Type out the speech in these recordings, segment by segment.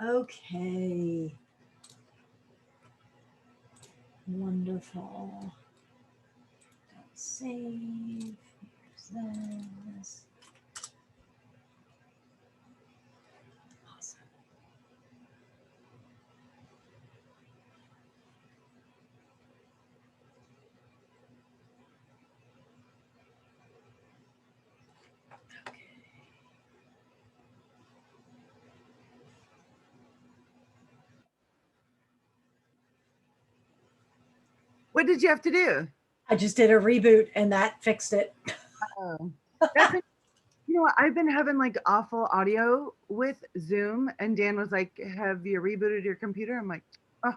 Okay. Wonderful. Don't save. Here's this. Awesome. Okay. What did you have to do? I just did a reboot and that fixed it. Oh, that's you know what? I've been having like awful audio with Zoom, and Dan was like, "Have you rebooted your computer?" I'm like, "Oh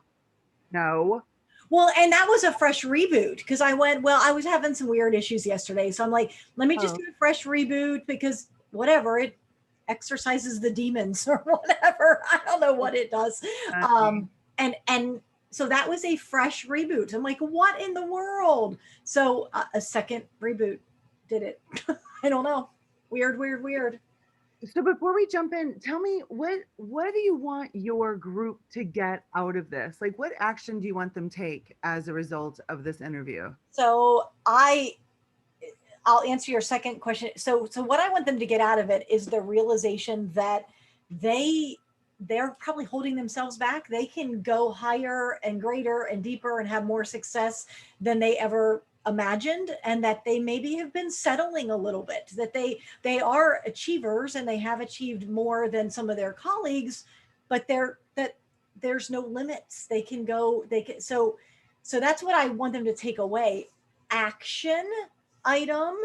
no." Well, and that was a fresh reboot because I went, well, I was having some weird issues yesterday. So I'm like, let me just Oh, do a fresh reboot because whatever, it exercises the demons or whatever. I don't know what it does. funny. And so that was a fresh reboot. I'm like, what in the world? So a second reboot did it. I don't know. Weird, weird, weird. So before we jump in, tell me what do you want your group to get out of this? Like, what action do you want them to take as a result of this interview? So I'll answer your second question. So what I want them to get out of it is the realization that they they're probably holding themselves back. They can go higher and greater and deeper and have more success than they ever imagined, and that they maybe have been settling a little bit, that they are achievers and they have achieved more than some of their colleagues, but there's no limits. They can go, they can, so that's what I want them to take away. Action item.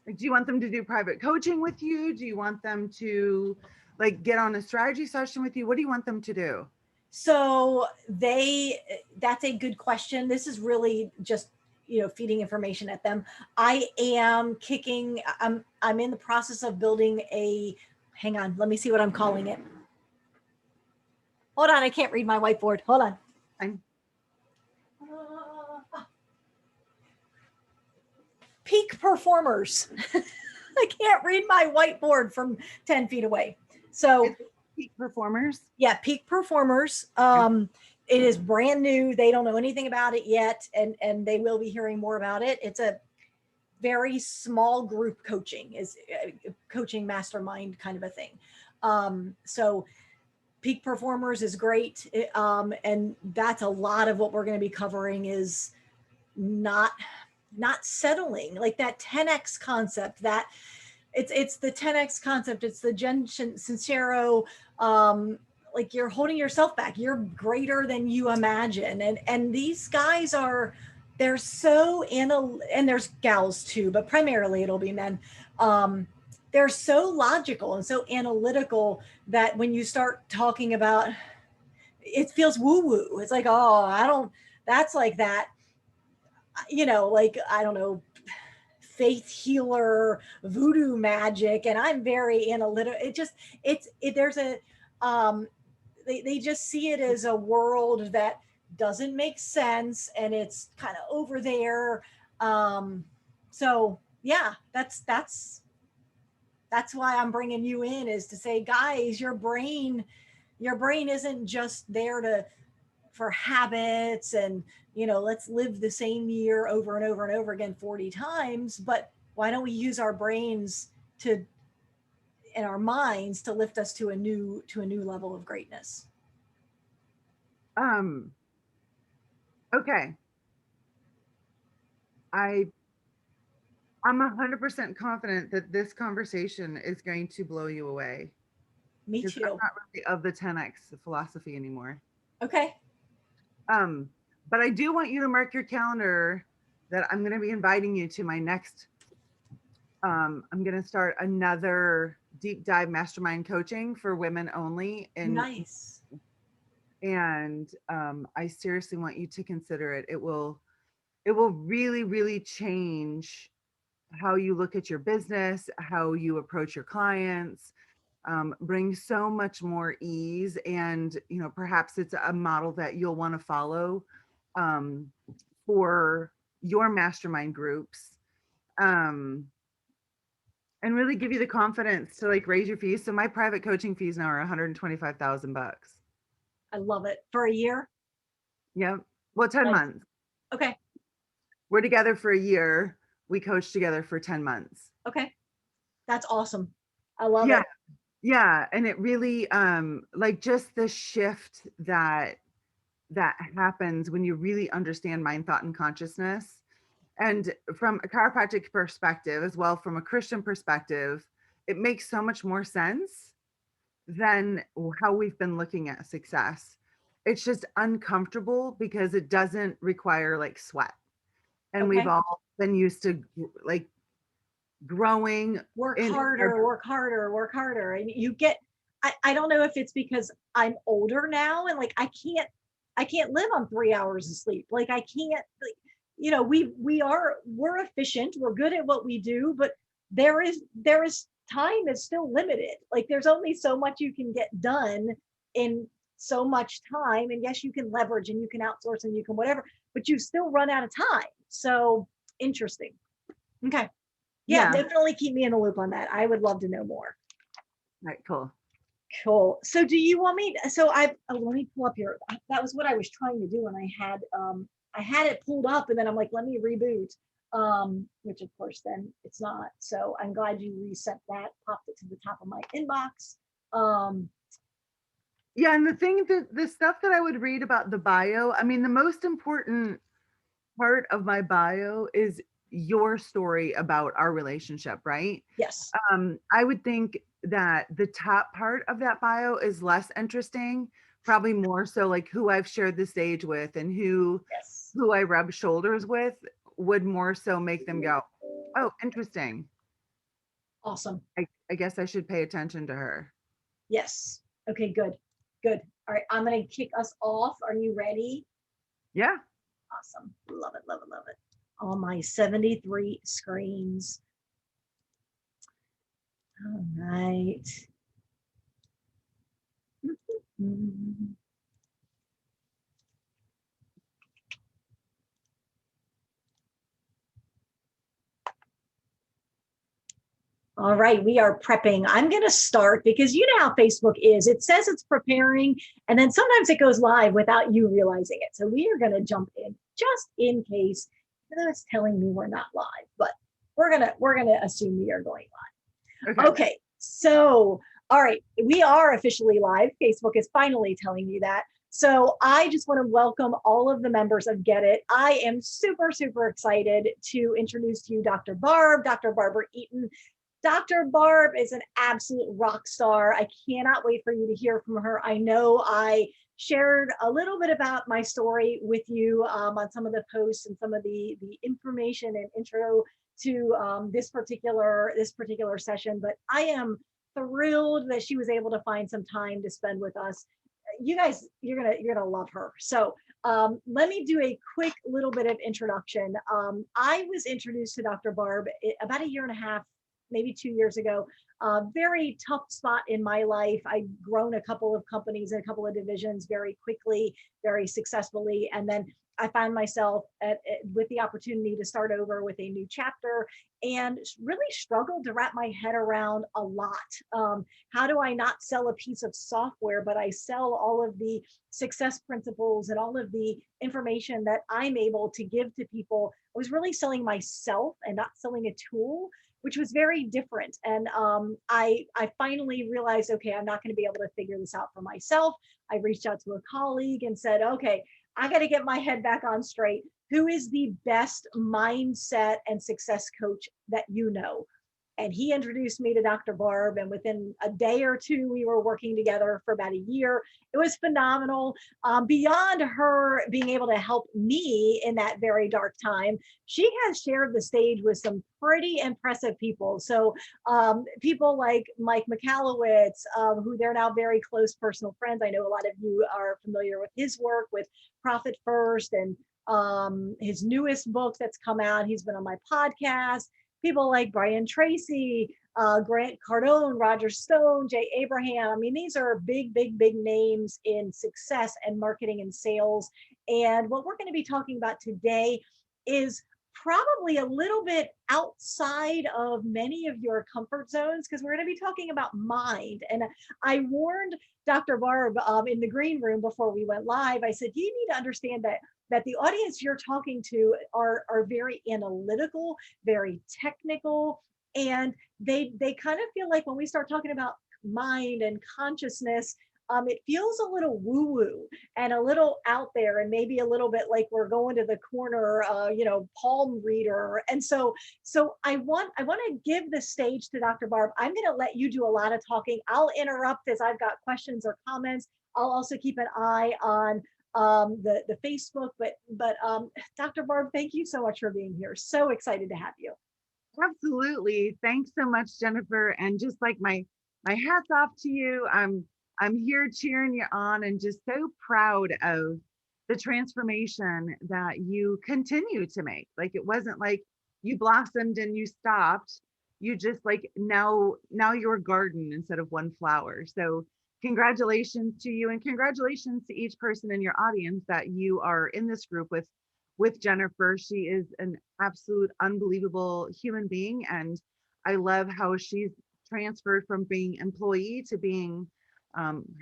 Like, do you want them to do private coaching with you? Do you want them to like get on a strategy session with you? What do you want them to do? So they that's a good question. This is really just, feeding information at them. I'm in the process of building a, hang on, let me see what I'm calling it. Hold on, I can't read my whiteboard. Hold on. I'm Peak performers. I can't read my whiteboard from 10 feet away. So it's peak performers. yeah, peak performers. It is brand new. They don't know anything about it yet, and they will be hearing more about it. It's a very small group coaching, is coaching mastermind kind of a thing. So peak performers is great, and that's a lot of what we're going to be covering is not not settling, like that 10x concept. That it's the 10x concept. It's the Jen Sincero, like you're holding yourself back. You're greater than you imagine. And these guys are, they're so and there's gals too, but primarily it'll be men. They're so logical and so analytical that when you start talking about, it feels woo woo. It's like, oh, I don't, that's like that, like, I don't know, faith healer, voodoo magic, and I'm very analytical. There's a, um, they just see it as a world that doesn't make sense and it's kind of over there. Um, so yeah, that's why I'm bringing you in, is to say, guys, your brain isn't just there to for habits and, let's live the same year over and over and over again 40 times, but why don't we use our brains to and our minds to lift us to a new level of greatness. Um, okay. I I'm 100% confident that this conversation is going to blow you away Me because I'm too. not really of the 10x philosophy anymore. Okay. Um, but I do want you to mark your calendar that I'm going to be inviting you to my next. I'm going to start another deep dive mastermind coaching for women only, Nice. and I seriously want you to consider it. It will really really change how you look at your business, how you approach your clients, bring so much more ease. And, perhaps it's a model that you'll want to follow um, for your mastermind groups. Um, and really give you the confidence to like raise your fees. So my private coaching fees now are $125,000. I love it. For a year? Yep. Well, 10 Nice. months. Okay. We're together for a year. We coach together for 10 months. Okay. That's awesome. I love Yeah. it. Yeah. And it really, like just the shift that happens when you really understand mind, thought, and consciousness. And from a chiropractic perspective, as well from a Christian perspective, it makes so much more sense than how we've been looking at success. It's just uncomfortable because it doesn't require like sweat. And we've Okay. all been used to like growing Work in harder, work harder, work harder. And you get, I don't know if it's because I'm older now and like I can't live on 3 hours of sleep. Like I can't, like, you know, we're efficient, we're good at what we do, but there is time is still limited. Like there's only so much you can get done in so much time. And yes, you can leverage and you can outsource and you can whatever, but you still run out of time. So interesting. Okay. Yeah, yeah. definitely keep me in the loop on that. I would love to know more. Right, cool. Cool. So do you want me, so let me pull up your, that was what I was trying to do. And I had it pulled up and then I'm like, let me reboot. Which of course then it's not. So I'm glad you reset that, popped it to the top of my inbox. Yeah, and the stuff that I would read about the bio, I mean, the most important part of my bio is your story about our relationship, right? Yes. I would think that the top part of that bio is less interesting, probably more so like who I've shared the stage with and Yes. who I rub shoulders with would more so make them go, oh, interesting. Awesome. I guess I should pay attention to her. Yes. Okay, good. Good. All right. I'm going to kick us off. Are you ready? Yeah. Awesome. Love it, love it, love it. On my 73 screens. All right. All right, we are prepping. I'm going to start because you know how Facebook is. It says it's preparing, and then sometimes it goes live without you realizing it. So we are going to jump in just in case, even though it's telling me we're not live, but we're gonna assume we are going live. Okay, so all right, we are officially live. Facebook is finally telling me that. So I just want to welcome all of the members of Get It. I am super, super excited to introduce to you Dr. Barbara Eaton. Dr. Barb is an absolute rock star. I cannot wait for you to hear from her. I know I shared a little bit about my story with you on some of the posts and some of the information and intro to this particular session, but I am thrilled that she was able to find some time to spend with us. You guys, you're gonna love her. So let me do a quick little bit of introduction. I was introduced to Dr. Barb about a year and a half, maybe 2 years ago. Very tough spot in my life. I'd grown a couple of companies and a couple of divisions very quickly, very successfully. And then I found myself with the opportunity to start over with a new chapter and really struggled to wrap my head around a lot. How do I not sell a piece of software, but I sell all of the success principles and all of the information that I'm able to give to people? I was really selling myself and not selling a tool, which was very different. And I finally realized, okay, I'm not going to be able to figure this out for myself. I reached out to a colleague and said, okay, I got to get my head back on straight. Who is the best mindset and success coach that you know? And he introduced me to Dr. Barb, and within a day or two, we were working together for about a year. It was phenomenal. Beyond her being able to help me in that very dark time, she has shared the stage with some pretty impressive people. So people like Mike McAllowitz, who they're now very close personal friends. I know a lot of you are familiar with his work with Profit First and his newest book that's come out. He's been on my podcast. People like Brian Tracy, Grant Cardone, Roger Stone, Jay Abraham. I mean, these are big, big, big names in success and marketing and sales. And what we're going to be talking about today is probably a little bit outside of many of your comfort zones because we're going to be talking about mind. And I warned Dr. Barb in the green room before we went live. I said, you need to understand that the audience you're talking to are very analytical, very technical, and they kind of feel like when we start talking about mind and consciousness, it feels a little woo woo and a little out there, and maybe a little bit like we're going to the corner, palm reader. And so I want to give the stage to Dr. Barb. I'm going to let you do a lot of talking. I'll interrupt as I've got questions or comments. I'll also keep an eye on the Facebook. But Dr. Barb, thank you so much for being here. So excited to have you. Absolutely. Thanks so much, Jennifer. And just like my hats off to you. I'm here cheering you on and just so proud of the transformation that you continue to make. Like it wasn't like you blossomed and you stopped. You just like now you're a garden instead of one flower. So congratulations to you and congratulations to each person in your audience that you are in this group with Jennifer. She is an absolute unbelievable human being, and I love how she's transferred from being employee to being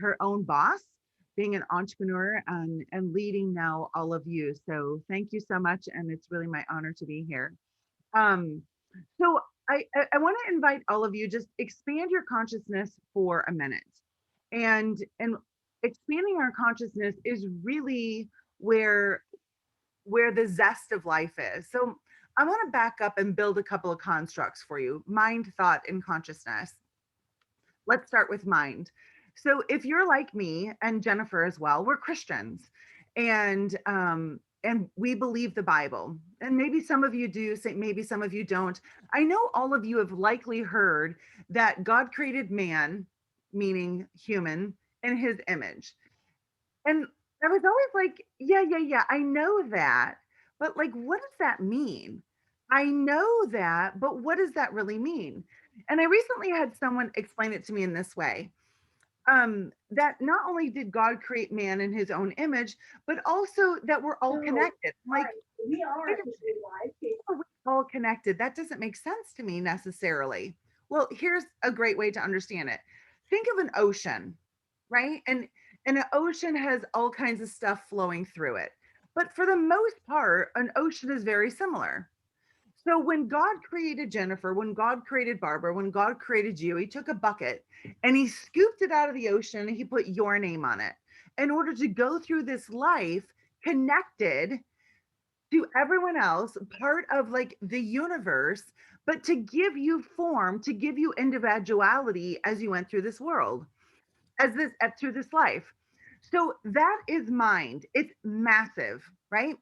her own boss, being an entrepreneur, and leading now all of you. So thank you so much, and it's really my honor to be here. Um, so I want to invite all of you, just expand your consciousness for a minute, and expanding our consciousness is really where the zest of life is. So I want to back up and build a couple of constructs for you: mind, thought, and consciousness. Let's start with mind. So if you're like me and Jennifer as well, we're Christians, and we believe the Bible. And maybe some of you do, say maybe some of you don't. I know all of you have likely heard that God created man, meaning human, in his image. And I was always like, yeah, I know that. But like, what does that mean? I know that, but what does that really mean? And I recently had someone explain it to me in this way, that not only did God create man in his own image, but also that we're all connected. Like, We are wait a minute, how are we all connected? That doesn't make sense to me necessarily. Well, here's a great way to understand it. Think of an ocean, right? And an ocean has all kinds of stuff flowing through it. But for the most part, an ocean is very similar. So when God created Jennifer, when God created Barbara, when God created you, he took a bucket and he scooped it out of the ocean and he put your name on it in order to go through this life connected to everyone else, part of like the universe, but to give you form, to give you individuality as you went through this world, through this life. So that is mind. It's massive, right?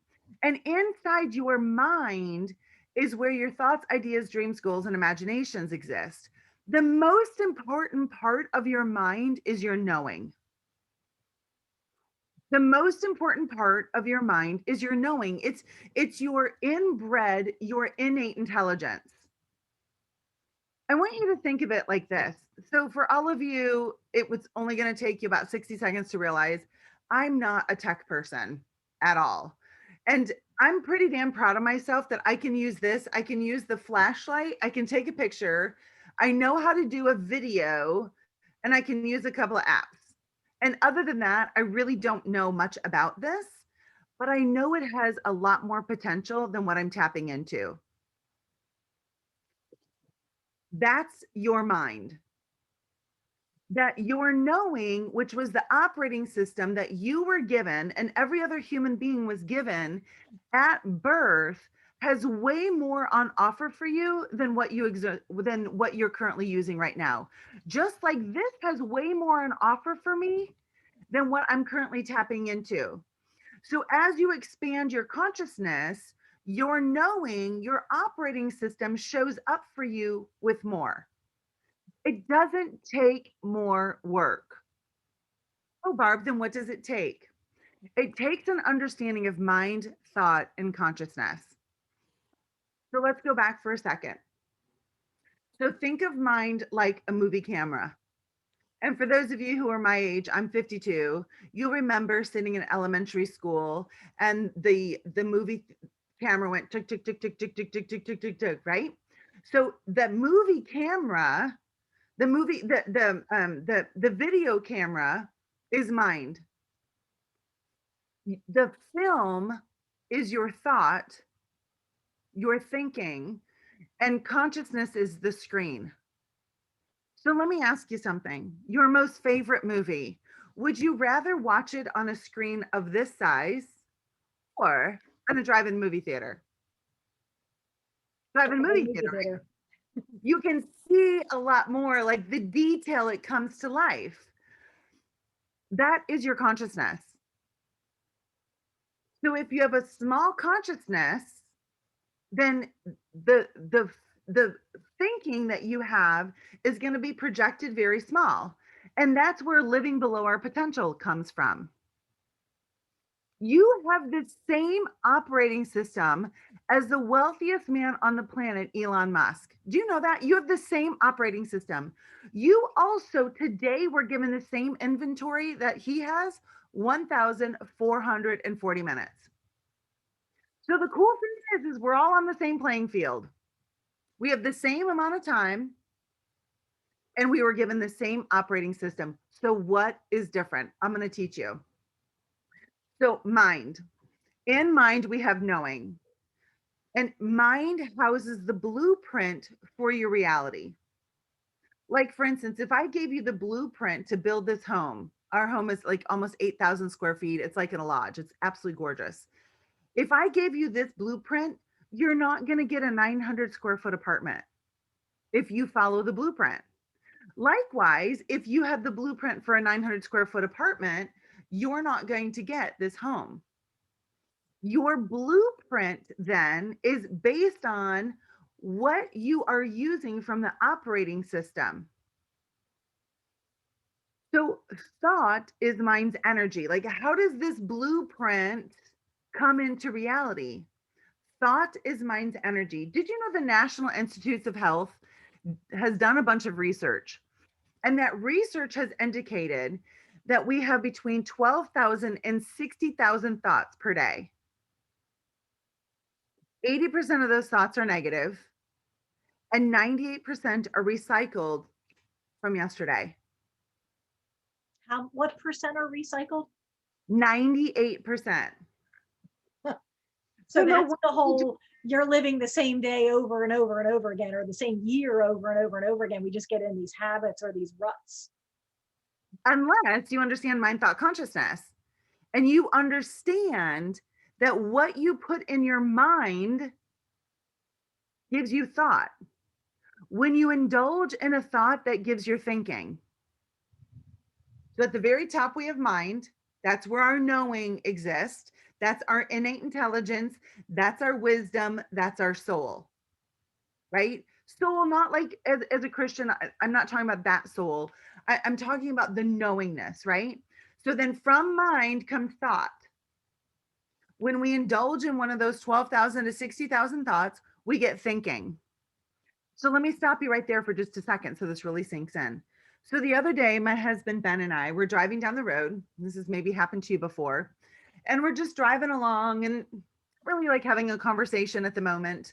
And inside your mind is where your thoughts, ideas, dreams, goals, and imaginations exist. The most important part of your mind is your knowing. The most important part of your mind is your knowing. It's your inbred, your innate intelligence. I want you to think of it like this. So, for all of you, it was only going to take you about 60 seconds to realize I'm not a tech person at all. And I'm pretty damn proud of myself that I can use this. I can use the flashlight. I can take a picture. I know how to do a video, and I can use a couple of apps. And other than that, I really don't know much about this, but I know it has a lot more potential than what I'm tapping into. That's your mind. That your knowing, which was the operating system that you were given and every other human being was given at birth, has way more on offer for you than what you're currently using right now. Just like this has way more on offer for me than what I'm currently tapping into. So as you expand your consciousness, your knowing, your operating system shows up for you with more. It doesn't take more work. Oh, Barb, then what does it take? It takes an understanding of mind, thought, and consciousness. So let's go back for a second. So think of mind like a movie camera. And for those of you who are my age, I'm 52, you'll remember sitting in elementary school and the movie camera went tick, tick, tick, tick, tick, tick, tick, tick, tick, tick, tick, right? So the movie camera, the video camera is mind. The film is your thought, your thinking, and consciousness is the screen. So let me ask you something. Your most favorite movie, would you rather watch it on a screen of this size or in a drive-in movie theater? Drive-in movie Movie theater, right? theater. You can see a lot more, like the detail, it comes to life. That is your consciousness. So if you have a small consciousness, then the thinking that you have is going to be projected very small. And that's where living below our potential comes from. You have the same operating system as the wealthiest man on the planet, Elon Musk. Do you know that? You have the same operating system. You also today were given the same inventory that he has, 1,440 minutes. So the cool thing is we're all on the same playing field. We have the same amount of time and we were given the same operating system. So what is different? I'm going to teach you. So mind. In mind, we have knowing. And mind houses the blueprint for your reality. Like, for instance, if I gave you the blueprint to build this home, our home is like almost 8,000 square feet. It's like in a lodge, it's absolutely gorgeous. If I gave you this blueprint, you're not going to get a 900 square foot apartment if you follow the blueprint. Likewise, if you have the blueprint for a 900 square foot apartment, you're not going to get this home. Your blueprint then is based on what you are using from the operating system. So thought is mind's energy. Like, how does this blueprint come into reality? Thought is mind's energy. Did you know the National Institutes of Health has done a bunch of research? And that research has indicated that we have between 12,000 and 60,000 thoughts per day. 80% of those thoughts are negative, and 98% are recycled from yesterday. What percent are recycled? 98%. So that's the whole, you're living the same day over and over and over again, or the same year over and over and over again. We just get in these habits or these ruts. Unless you understand mind, thought, consciousness, and you understand that what you put in your mind gives you thought. When you indulge in a thought, that gives your thinking. So at the very top, we have mind. That's where our knowing exists. That's our innate intelligence. That's our wisdom. That's our soul, right? Soul, not like as a Christian, I'm not talking about that soul. I'm talking about the knowingness, right? So then from mind comes thought. When we indulge in one of those 12,000 to 60,000 thoughts, we get thinking. So let me stop you right there for just a second so this really sinks in. So the other day, my husband Ben and I were driving down the road. This has maybe happened to you before. And we're just driving along and really like having a conversation at the moment.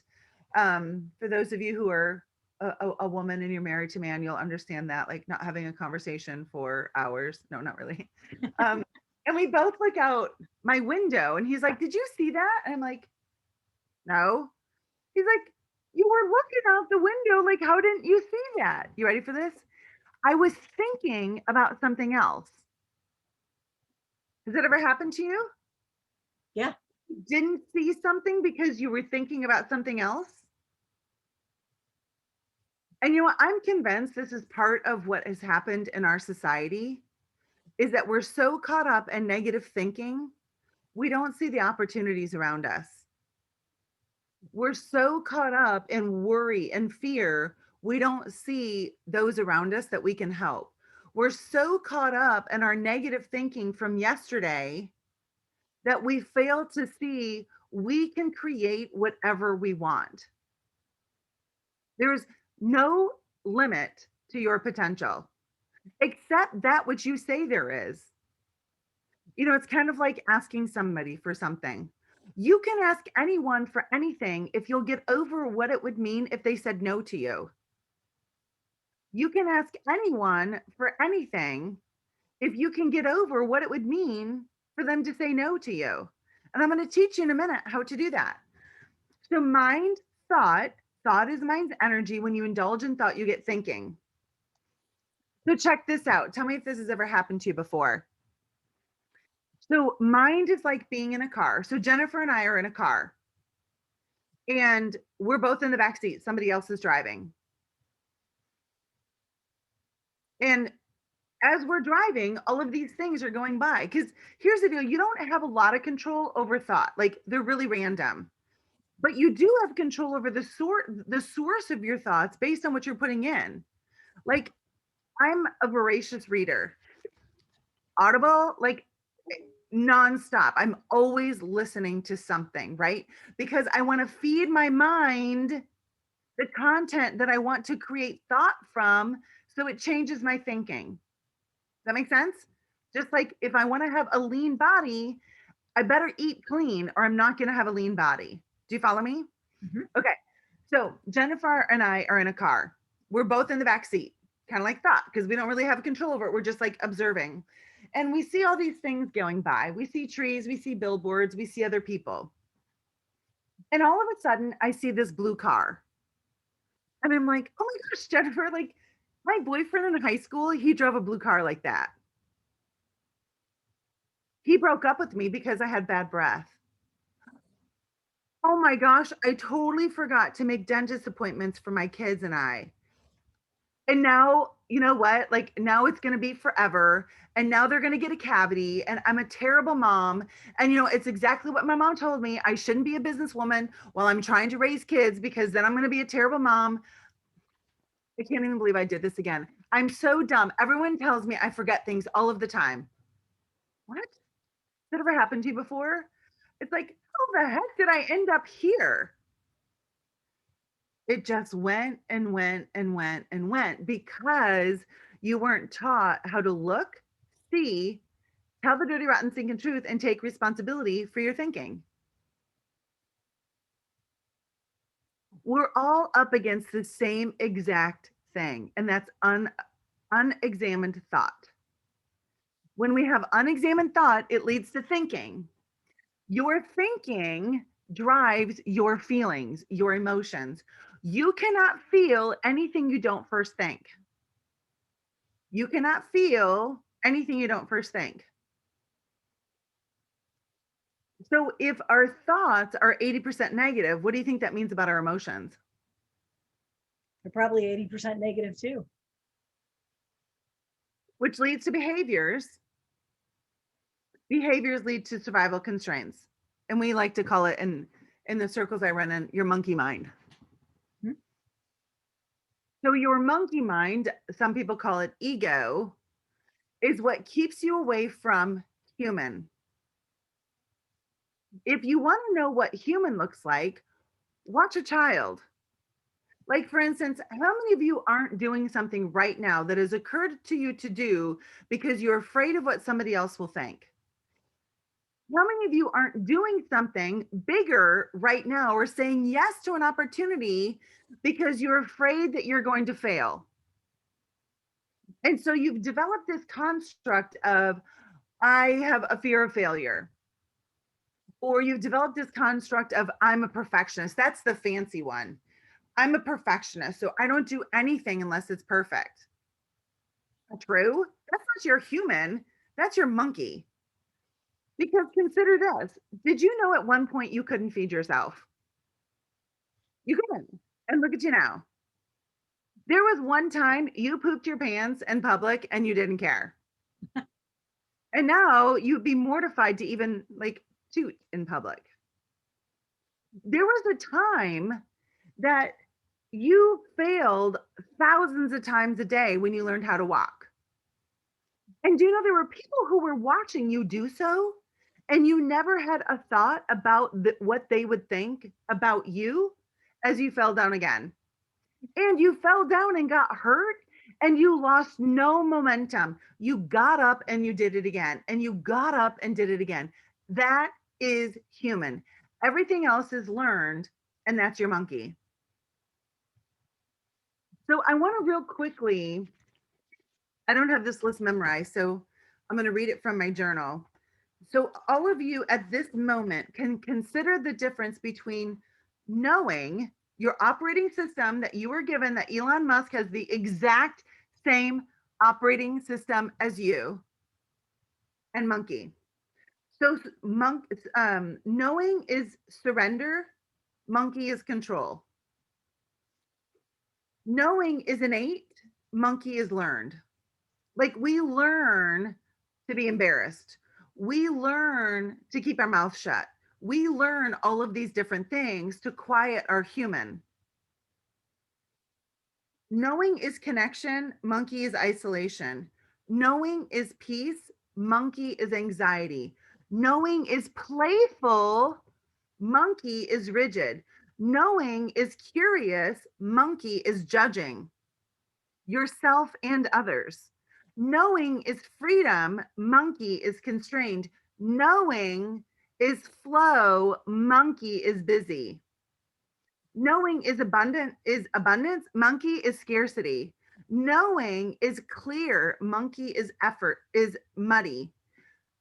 For those of you who are a woman and you're married to a man, you'll understand that, like not having a conversation for hours. No, not really. And we both look out my window and he's like, "Did you see that?" And I'm like, "No." He's like, "You were looking out the window. Like, how didn't you see that?" You ready for this? I was thinking about something else. Has it ever happened to you? Yeah. You didn't see something because you were thinking about something else? And you know what? I'm convinced this is part of what has happened in our society is that we're so caught up in negative thinking, we don't see the opportunities around us. We're so caught up in worry and fear, we don't see those around us that we can help. We're so caught up in our negative thinking from yesterday that we fail to see we can create whatever we want. There's no limit to your potential except that which you say there is. You know, it's kind of like asking somebody for something. You can ask anyone for anything if you'll get over what it would mean if they said no to you. You can ask anyone for anything if you can get over what it would mean for them to say no to you. And I'm going to teach you in a minute how to do that. So, thought is mind's energy. When you indulge in thought, you get thinking. So, check this out. Tell me if this has ever happened to you before. So, mind is like being in a car. So, Jennifer and I are in a car, and we're both in the back seat. Somebody else is driving. And as we're driving, all of these things are going by. Because here's the deal, you don't have a lot of control over thought. Like, they're really random. But you do have control over the source of your thoughts based on what you're putting in. Like, I'm a voracious reader. Audible, like nonstop. I'm always listening to something, right? Because I want to feed my mind the content that I want to create thought from so it changes my thinking. Does that make sense? Just like if I want to have a lean body, I better eat clean or I'm not going to have a lean body. Do you follow me? Mhm. Okay. So Jennifer and I are in a car. We're both in the back seat, kind of like thought, because we don't really have control over it. We're just like observing. And we see all these things going by. We see trees, we see billboards, we see other people. And all of a sudden, I see this blue car. And I'm like, oh my gosh, Jennifer, like my boyfriend in high school, he drove a blue car like that. He broke up with me because I had bad breath. Oh my gosh, I totally forgot to make dentist appointments for my kids and I. And now, you know what? Like now it's going to be forever. And now they're going to get a cavity. And I'm a terrible mom. And, it's exactly what my mom told me. I shouldn't be a businesswoman while I'm trying to raise kids because then I'm going to be a terrible mom. I can't even believe I did this again. I'm so dumb. Everyone tells me I forget things all of the time. What? Has that ever happened to you before? It's like, how the heck did I end up here? It just went and went and went and went because you weren't taught how to look, see, tell the dirty, rotten, stinking truth, and take responsibility for your thinking. We're all up against the same exact thing, and that's unexamined thought. When we have unexamined thought, it leads to thinking. Your thinking drives your feelings, your emotions. You cannot feel anything you don't first think. You cannot feel anything you don't first think. So if our thoughts are 80% negative, what do you think that means about our emotions? They're probably 80% negative too. Which leads to behaviors. Behaviors lead to survival constraints. And we like to call it in the circles I run in, your monkey mind. Hmm. So your monkey mind, some people call it ego, is what keeps you away from human. If you want to know what human looks like, watch a child. Like, for instance, how many of you aren't doing something right now that has occurred to you to do because you're afraid of what somebody else will think? How many of you aren't doing something bigger right now or saying yes to an opportunity because you're afraid that you're going to fail? And so you've developed this construct of, I have a fear of failure. Or you've developed this construct of, I'm a perfectionist. That's the fancy one. I'm a perfectionist, so I don't do anything unless it's perfect. True? That's not your human, that's your monkey. Because consider this, did you know at one point you couldn't feed yourself? You couldn't. And look at you now. There was one time you pooped your pants in public and you didn't care. And now you'd be mortified to even like toot in public. There was a time that you failed thousands of times a day when you learned how to walk. And do you know there were people who were watching you do so, and you never had a thought about what they would think about you as you fell down again? And you fell down and got hurt, and you lost no momentum. You got up and you did it again, and you got up and did it again. That is human. Everything else is learned, and that's your monkey. So I want to real quickly, I don't have this list memorized, so I'm going to read it from my journal. So all of you at this moment can consider the difference between knowing your operating system that you were given, that Elon Musk has the exact same operating system as you, and monkey. So knowing is surrender, monkey is control. Knowing is innate, monkey is learned. Like we learn to be embarrassed. We learn to keep our mouth shut. We learn all of these different things to quiet our human. Knowing is connection, monkey is isolation. Knowing is peace, monkey is anxiety. Knowing is playful, monkey is rigid. Knowing is curious, monkey is judging yourself and others. Knowing is freedom, monkey is constrained. Knowing is flow, monkey is busy. Knowing is abundance, monkey is scarcity. Knowing is clear, monkey is effort, is muddy.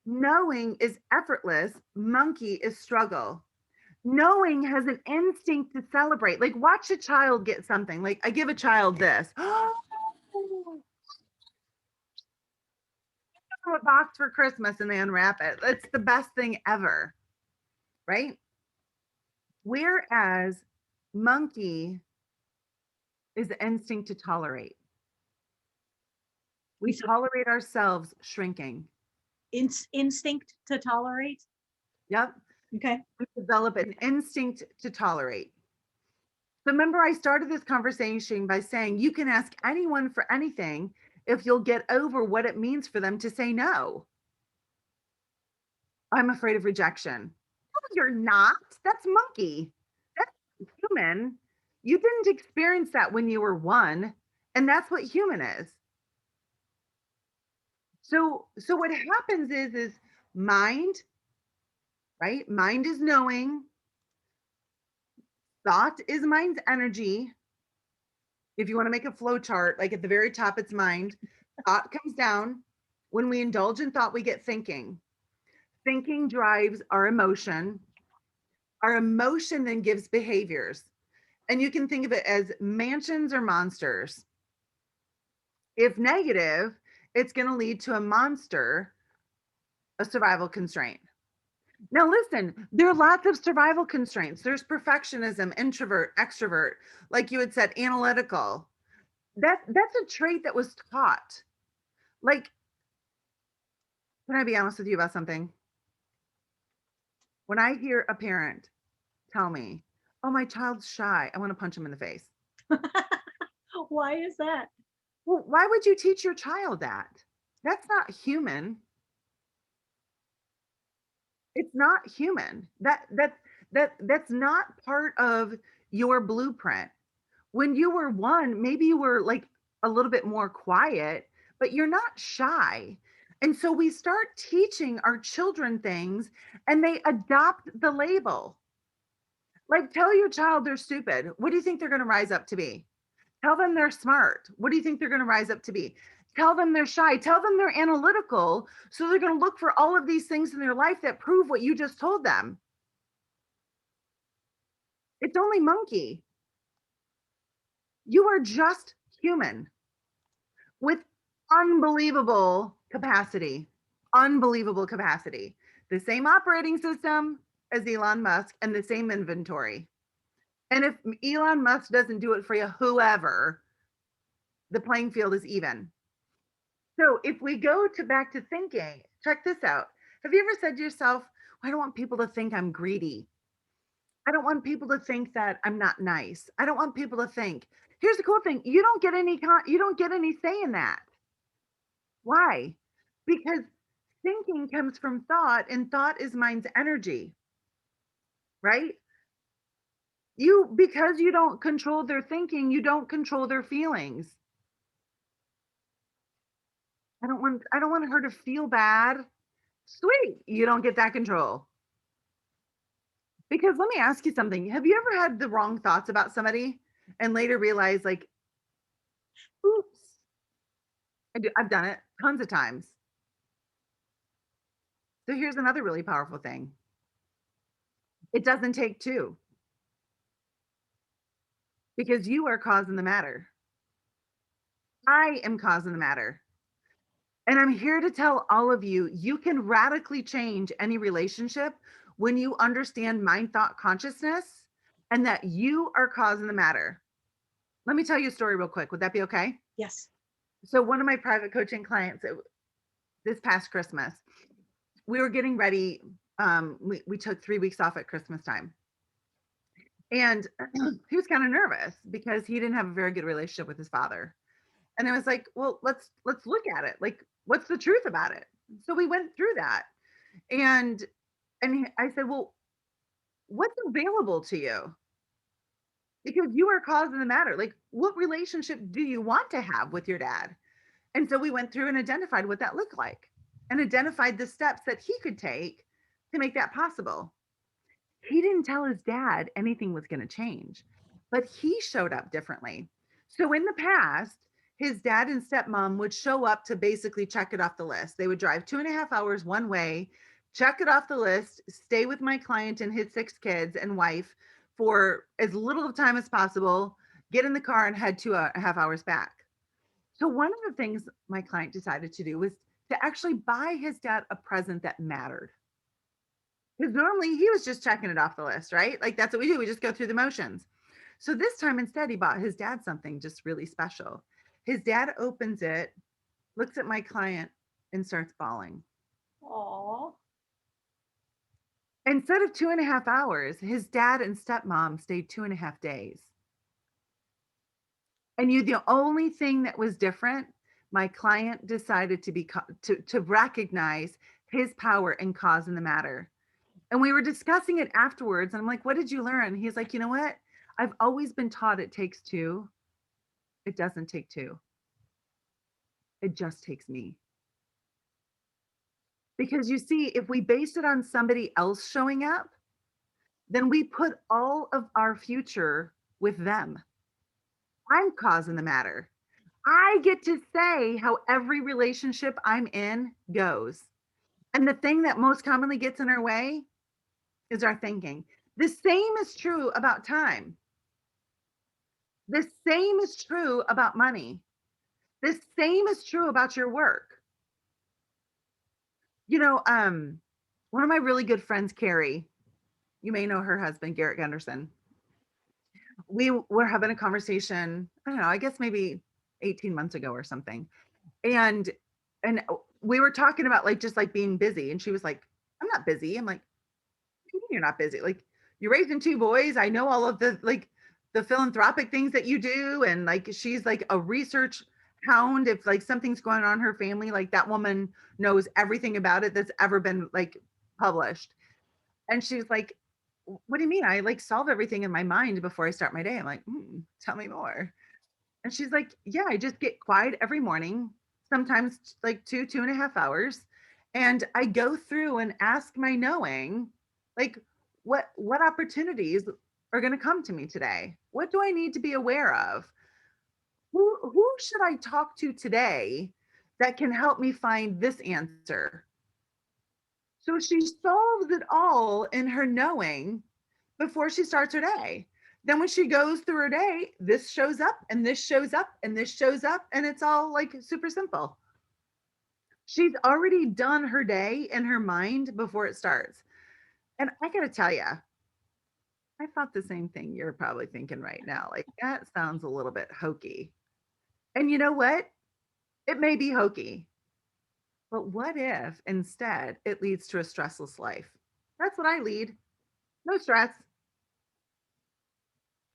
Knowing is effortless, monkey is struggle. Knowing has an instinct to celebrate. Like watch a child get something. Like I give a child this. A box for Christmas and they unwrap it. It's the best thing ever, right? Whereas monkey is the instinct to tolerate. We tolerate ourselves shrinking. Instinct to tolerate. Yep. Okay. We develop an instinct to tolerate. So remember, I started this conversation by saying you can ask anyone for anything if you'll get over what it means for them to say no. I'm afraid of rejection. No, you're not. That's monkey. That's human. You didn't experience that when you were one, and that's what human is. So what happens is mind, right? Mind is knowing. Thought is mind's energy. If you want to make a flow chart, like at the very top, it's mind. Thought comes down. When we indulge in thought, we get thinking. Thinking drives our emotion. Our emotion then gives behaviors. And you can think of it as mansions or monsters. If negative, it's going to lead to a monster, a survival constraint. Now, listen, there are lots of survival constraints. There's perfectionism, introvert, extrovert, like you had said, analytical. That's a trait that was taught. Like, can I be honest with you about something? When I hear a parent tell me, oh, my child's shy, I want to punch him in the face. Why is that? Well, why would you teach your child that? That's not human. It's not human. That's not part of your blueprint. When you were one, maybe you were like a little bit more quiet, but you're not shy. And so we start teaching our children things and they adopt the label. Like tell your child they're stupid. What do you think they're going to rise up to be? Tell them they're smart. What do you think they're going to rise up to be? Tell them they're shy. Tell them they're analytical. So they're going to look for all of these things in their life that prove what you just told them. It's only monkey. You are just human with unbelievable capacity. Unbelievable capacity. The same operating system as Elon Musk and the same inventory. And if Elon Musk doesn't do it for you, whoever, the playing field is even. So if we go to back to thinking, check this out. Have you ever said to yourself, I don't want people to think I'm greedy. I don't want people to think that I'm not nice. I don't want people to think. Here's the cool thing. You don't get any say in that. Why? Because thinking comes from thought and thought is mind's energy. Right? Because you don't control their thinking, you don't control their feelings. I don't want her to feel bad. Sweet. You don't get that control. Because let me ask you something. Have you ever had the wrong thoughts about somebody and later realized, like, oops, I've done it tons of times. So here's another really powerful thing. It doesn't take two because you are causing the matter. I am causing the matter. And I'm here to tell all of you, you can radically change any relationship when you understand mind, thought, consciousness, and that you are causing the matter. Let me tell you a story real quick. Would that be okay? Yes. So one of my private coaching clients, this past Christmas, we were getting ready. We took 3 weeks off at Christmas time. And he was kind of nervous because he didn't have a very good relationship with his father. And I was like, well, let's look at it. Like, what's the truth about it? So we went through that. And I said, well, what's available to you? Because you are causing the matter. Like, what relationship do you want to have with your dad? And so we went through and identified what that looked like and identified the steps that he could take to make that possible. He didn't tell his dad anything was going to change, but he showed up differently. So in the past, his dad and stepmom would show up to basically check it off the list. They would drive 2.5 hours one way, check it off the list, stay with my client and his 6 kids and wife for as little of time as possible, get in the car and head 2.5 hours back. So one of the things my client decided to do was to actually buy his dad a present that mattered. Because normally he was just checking it off the list, right? Like that's what we do. We just go through the motions. So this time instead, he bought his dad something just really special. His dad opens it, looks at my client, and starts bawling. Aw. Instead of 2.5 hours, his dad and stepmom stayed 2.5 days. And the only thing that was different, my client decided to recognize his power in causing the matter. And we were discussing it afterwards. And I'm like, what did you learn? He's like, you know what? I've always been taught it takes two. It doesn't take two. It just takes me. Because you see, if we base it on somebody else showing up, then we put all of our future with them. I'm causing the matter. I get to say how every relationship I'm in goes. And the thing that most commonly gets in our way is our thinking. The same is true about time. The same is true about money. The same is true about your work. You know, one of my really good friends, Carrie, you may know her husband, Garrett Gunderson. We were having a conversation, I don't know, I guess maybe 18 months ago or something. And we were talking about like just like being busy. And she was like, I'm not busy. I'm like, what do you mean you're not busy? Like you're raising 2 boys. I know all of the philanthropic things that you do. And like she's like a research hound. If like something's going on in her family, like that woman knows everything about it that's ever been like published. And she's like, what do you mean? I like solve everything in my mind before I start my day. I'm like, tell me more. And she's like, yeah, I just get quiet every morning, sometimes like 2.5 hours. And I go through and ask my knowing, like, what opportunities are going to come to me today? What do I need to be aware of? Who should I talk to today that can help me find this answer? So she solves it all in her knowing before she starts her day. Then when she goes through her day, this shows up and this shows up and this shows up, and it's all like super simple. She's already done her day in her mind before it starts. And I got to tell you, I thought the same thing you're probably thinking right now. Like, that sounds a little bit hokey. And you know what? It may be hokey, but what if instead it leads to a stressless life? That's what I lead. No stress.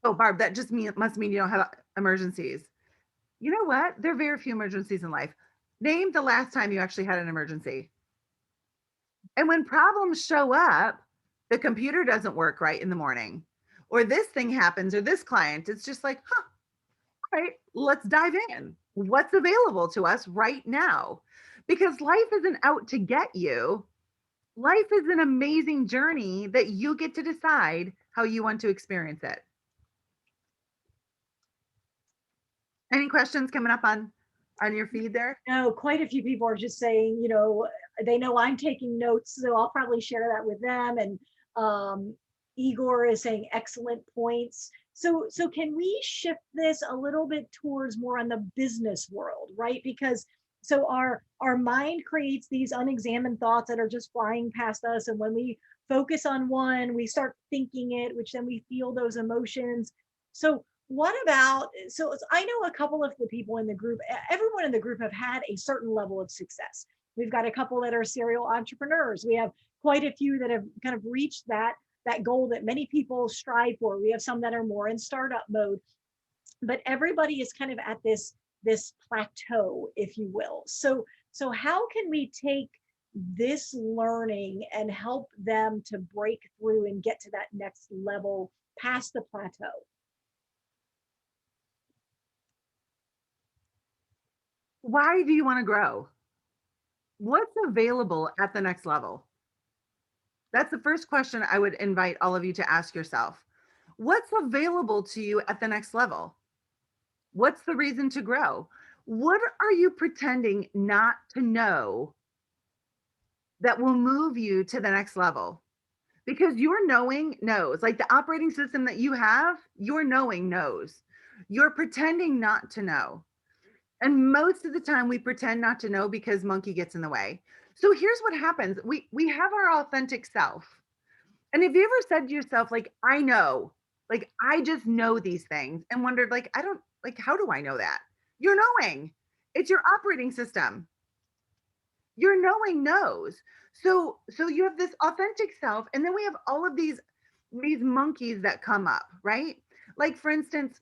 Oh, Barb, that just must mean you don't have emergencies. You know what? There are very few emergencies in life. Name the last time you actually had an emergency. And when problems show up, the computer doesn't work right in the morning, or this thing happens, or this client, it's just like, huh, all right, let's dive in. What's available to us right now? Because life isn't out to get you. Life is an amazing journey that you get to decide how you want to experience it. Any questions coming up on your feed there? No, quite a few people are just saying, they know I'm taking notes, so I'll probably share that with them. And um, Igor is saying excellent points. So can we shift this a little bit towards more on the business world, right? Because so our mind creates these unexamined thoughts that are just flying past us, and when we focus on one, we start thinking it, which then we feel those emotions. So what about, so I know a couple of the people in the group, everyone in the group have had a certain level of success. We've got a couple that are serial entrepreneurs. We have quite a few that have kind of reached that goal that many people strive for. We have some that are more in startup mode, but everybody is kind of at this plateau, if you will. So how can we take this learning and help them to break through and get to that next level past the plateau? Why do you want to grow? What's available at the next level? That's the first question I would invite all of you to ask yourself. What's available to you at the next level? What's the reason to grow? What are you pretending not to know that will move you to the next level? Because your knowing knows, like the operating system that you have, your knowing knows. You're pretending not to know. And most of the time we pretend not to know because monkey gets in the way. So here's what happens. We have our authentic self. And have you ever said to yourself, like, I know, like, I just know these things and wondered, like, I don't, like, how do I know that? You're knowing. It's your operating system. Your knowing knows. So you have this authentic self, and then we have all of these monkeys that come up, right? Like, for instance,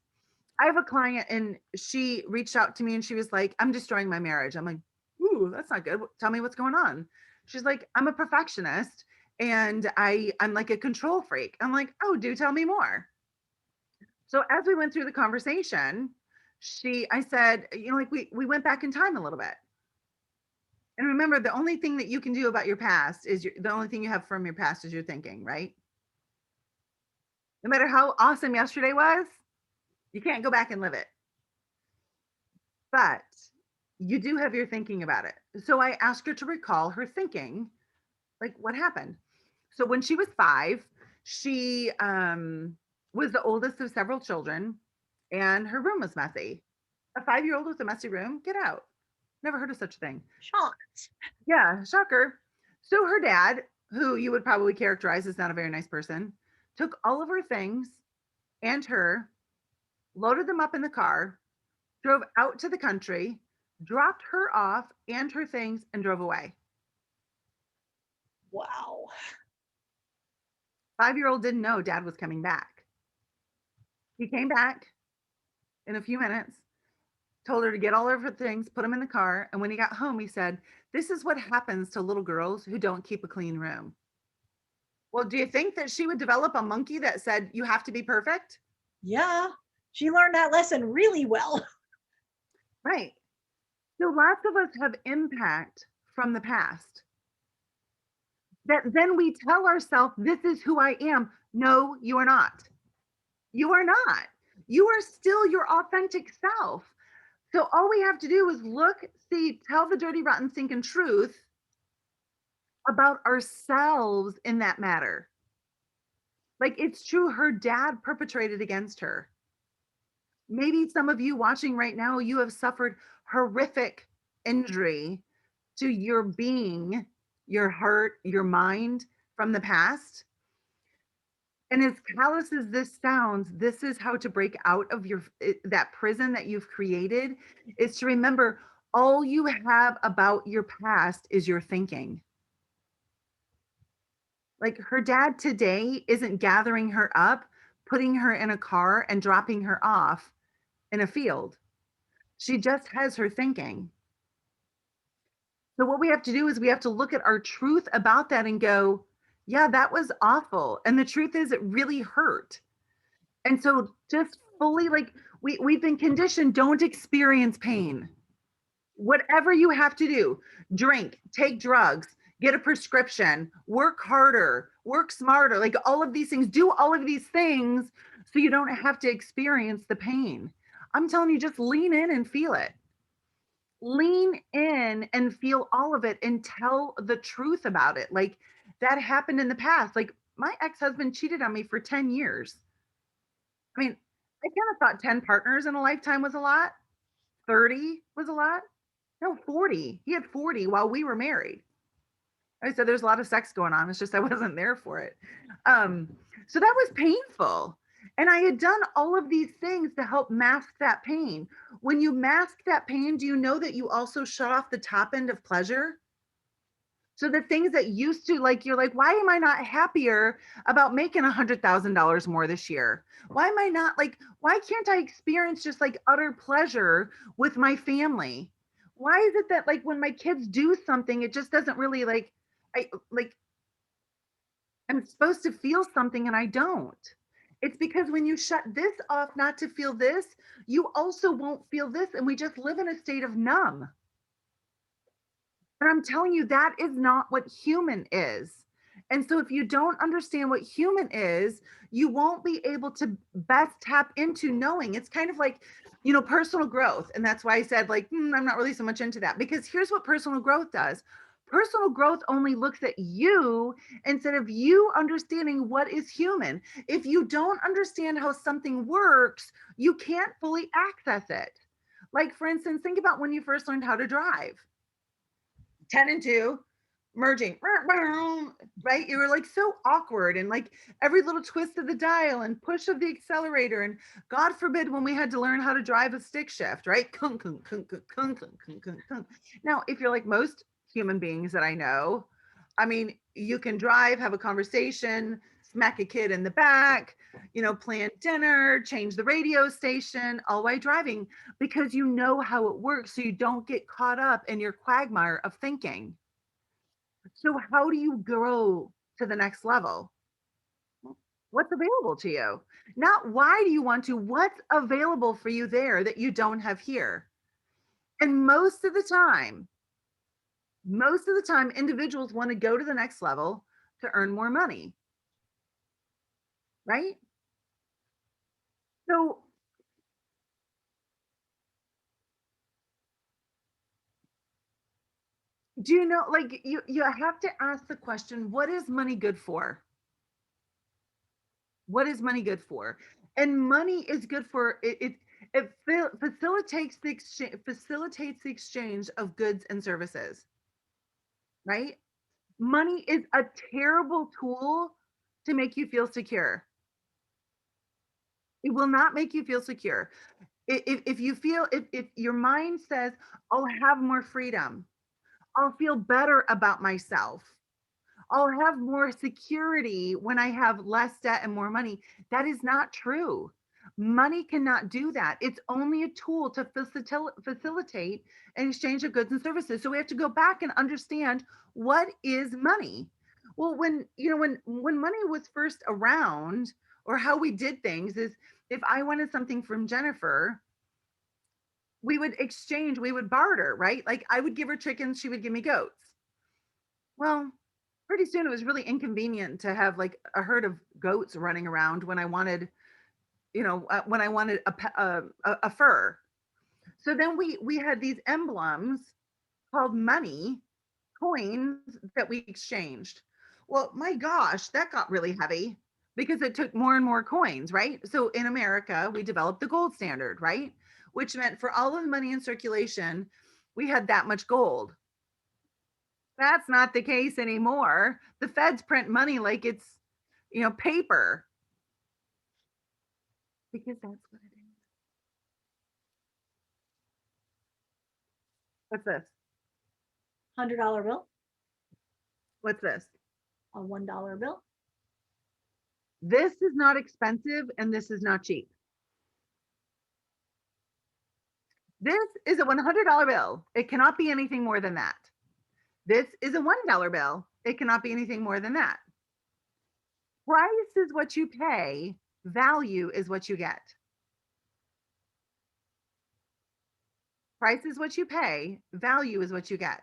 I have a client and she reached out to me and she was like, I'm destroying my marriage. I'm like, ooh, that's not good. Tell me what's going on. She's like, I'm a perfectionist and I'm like a control freak. I'm like, oh, do tell me more. So as we went through the conversation, I said, like we went back in time a little bit. And remember, the only thing that you can do about your past is the only thing you have from your past is your thinking, right? No matter how awesome yesterday was, you can't go back and live it. But you do have your thinking about it. So I asked her to recall her thinking, like what happened. So when she was 5, she was the oldest of several children, and her room was messy. A 5-year-old with a messy room? Get out. Never heard of such a thing. Shocked. Yeah, shocker. So her dad, who you would probably characterize as not a very nice person, took all of her things and her, loaded them up in the car, drove out to the country, dropped her off and her things, and drove away. Wow. 5-year-old didn't know dad was coming back. He came back in a few minutes, told her to get all of her things, put them in the car. And when he got home, he said, this is what happens to little girls who don't keep a clean room. Well, do you think that she would develop a monkey that said, you have to be perfect? Yeah, she learned that lesson really well. Right. So lots of us have impact from the past that then we tell ourselves, this is who I am. No, you are not. You are not. You are still your authentic self. So all we have to do is look, see, tell the dirty, rotten, stinking truth about ourselves in that matter. Like it's true, her dad perpetrated against her. Maybe some of you watching right now, you have suffered horrific injury to your being, your heart, your mind from the past. And as callous as this sounds, this is how to break out of that prison that you've created, is to remember all you have about your past is your thinking. Like her dad today isn't gathering her up, putting her in a car and dropping her off in a field. She just has her thinking. So what we have to do is we have to look at our truth about that and go, yeah, that was awful. And the truth is it really hurt. And so just fully like we've been conditioned, don't experience pain. Whatever you have to do, drink, take drugs, get a prescription, work harder, work smarter, like all of these things, do all of these things so you don't have to experience the pain. I'm telling you, just lean in and feel it. Lean in and feel all of it and tell the truth about it. Like that happened in the past. Like my ex-husband cheated on me for 10 years. I mean, I kind of thought 10 partners in a lifetime was a lot. 30 was a lot. No, 40. He had 40 while we were married. I said there's a lot of sex going on. It's just I wasn't there for it. Um, so that was painful. And I had done all of these things to help mask that pain. When you mask that pain, do you know that you also shut off the top end of pleasure? So the things that used to like, you're like, why am I not happier about making $100,000 more this year? Why am I not like, why can't I experience just like utter pleasure with my family? Why is it that like when my kids do something, it just doesn't really like, I like, I'm supposed to feel something and I don't. It's because when you shut this off not to feel this, you also won't feel this. And we just live in a state of numb. And I'm telling you, that is not what human is. And so, if you don't understand what human is, you won't be able to best tap into knowing. It's kind of like, personal growth. And that's why I said, like, I'm not really so much into that because here's what personal growth does. Personal growth only looks at you instead of you understanding what is human. If you don't understand how something works, you can't fully access it. Like, for instance, think about when you first learned how to drive. 10 and 2 merging, right? You were like so awkward and like every little twist of the dial and push of the accelerator. And God forbid when we had to learn how to drive a stick shift, right? Now, if you're like most human beings that I know, I mean, you can drive, have a conversation, smack a kid in the back, plan dinner, change the radio station, all while driving because you know how it works. So you don't get caught up in your quagmire of thinking. So, how do you grow to the next level? What's available to you? Not why do you want to, what's available for you there that you don't have here? And most of the time, individuals want to go to the next level to earn more money, right? So, do you know, like, you have to ask the question, what is money good for? What is money good for? And money is good for it facilitates the exchange of goods and services, right? Money is a terrible tool to make you feel secure. It will not make you feel secure. If you feel if your mind says, "I'll have more freedom. I'll feel better about myself. I'll have more security when I have less debt and more money." That is not true. Money cannot do that. It's only a tool to facilitate an exchange of goods and services. So we have to go back and understand what is money. Well, when money was first around, or how we did things is if I wanted something from Jennifer, we would exchange, we would barter, right? Like I would give her chickens, she would give me goats. Well, pretty soon it was really inconvenient to have like a herd of goats running around when I wanted, when I wanted a fur. So then we had these emblems called money, coins that we exchanged. Well, my gosh, that got really heavy because it took more and more coins, right? So in America, we developed the gold standard, right? Which meant for all of the money in circulation, we had that much gold. That's not the case anymore. The feds print money like it's, paper because that's what it is. What's this? $100 bill, What's this? a $1 bill. This is not expensive and this is not cheap. This is a $100 bill. It cannot be anything more than that. This is a $1 bill. It cannot be anything more than that. Price is what you pay, value is what you get. Price is what you pay, value is what you get.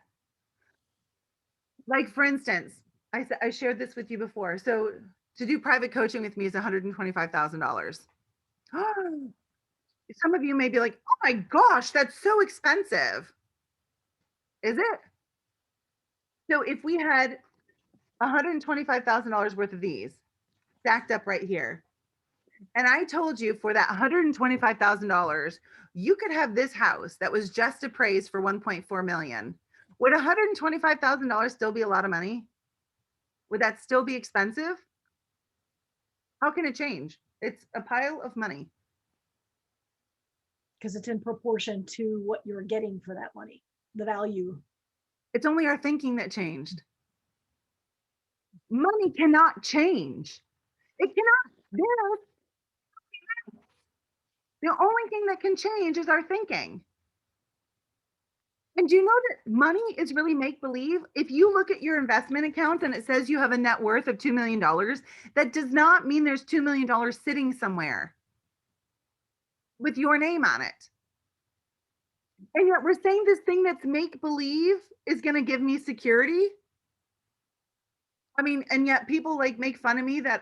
Like for instance, I shared this with you before. So to do private coaching with me is $125,000. Some of you may be like, oh my gosh, that's so expensive. Is it? So if we had $125,000 worth of these stacked up right here, and I told you for that $125,000, you could have this house that was just appraised for 1.4 million. Would $125,000 still be a lot of money? Would that still be expensive? How can it change? It's a pile of money. because it's in proportion to what you're getting for that money, the value. It's only our thinking that changed. Money cannot change. It cannot. The only thing that can change is our thinking. And do you know that money is really make believe? If you look at your investment account and it says you have a net worth of $2 million, that does not mean there's $2 million sitting somewhere with your name on it. And yet we're saying this thing that's make believe is going to give me security. I mean, and yet people like make fun of me that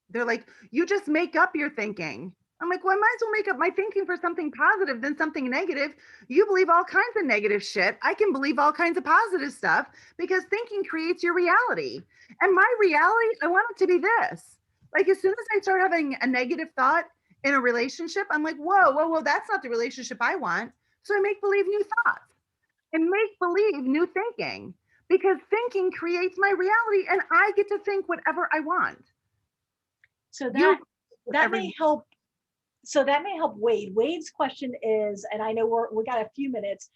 they're like, you just make up your thinking. I'm like, well, I might as well make up my thinking for something positive than something negative. You believe all kinds of negative shit. I can believe all kinds of positive stuff because thinking creates your reality. And my reality, I want it to be this. Like, as soon as I start having a negative thought in a relationship, I'm like, whoa, that's not the relationship I want. So I make believe new thoughts and make believe new thinking because thinking creates my reality and I get to think whatever I want. So You that may help. So that may help Wade. Wade's question is, and I know we got a few minutes.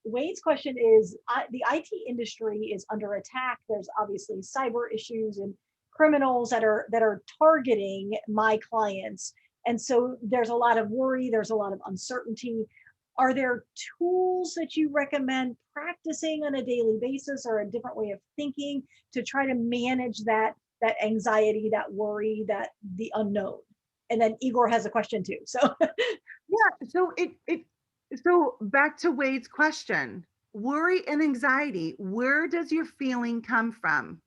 Wade's question is, the IT industry is under attack. There's obviously cyber issues and criminals that are targeting my clients, and so there's a lot of worry. There's a lot of uncertainty. Are there tools that you recommend practicing on a daily basis, or a different way of thinking to try to manage that anxiety, that worry, that the unknown? And then Igor has a question too. So yeah, so back to Wade's question. Worry and anxiety, where does your feeling come from?